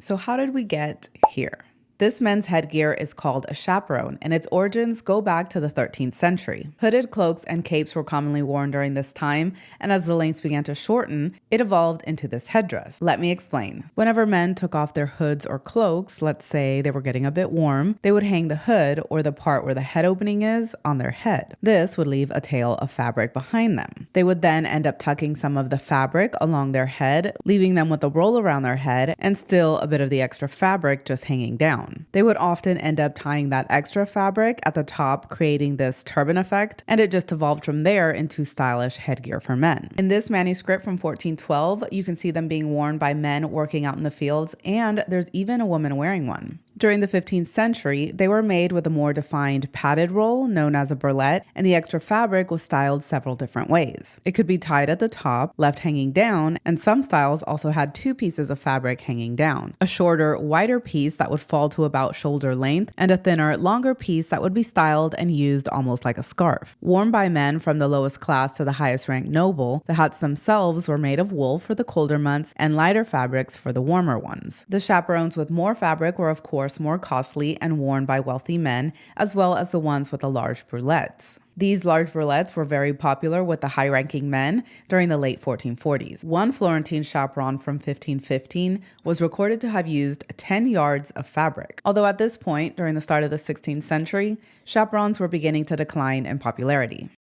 So how did we get here? This men's headgear is called a chaperone, and its origins go back to the 13th century. Hooded cloaks and capes were commonly worn during this time, and as the lengths began to shorten, it evolved into this headdress. Let me explain. Whenever men took off their hoods or cloaks, let's say they were getting a bit warm, they would hang the hood, or the part where the head opening is, on their head. This would leave a tail of fabric behind them. They would then end up tucking some of the fabric along their head, leaving them with a roll around their head and still a bit of the extra fabric just hanging down. They would often end up tying that extra fabric at the top, creating this turban effect, and it just evolved from there into stylish headgear for men. In this manuscript from 1412, you can see them being worn by men working out in the fields, and there's even a woman wearing one. During the 15th century, they were made with a more defined padded roll known as a bralette, and the extra fabric was styled several different ways. It could be tied at the top, left hanging down, and some styles also had two pieces of fabric hanging down. A shorter, wider piece that would fall to about shoulder length, and a thinner, longer piece that would be styled and used almost like a scarf. Worn by men from the lowest class to the highest ranked noble, the hats themselves were made of wool for the colder months and lighter fabrics for the warmer ones. The chaperones with more fabric were of course more costly and worn by wealthy men, as well as the ones with the large bralettes. These large bralettes were very popular with the high-ranking men during the late 1440s. One Florentine chaperon from 1515 was recorded to have used 10 yards of fabric. Although at this point, during the start of the 16th century, chaperons were beginning to decline in popularity.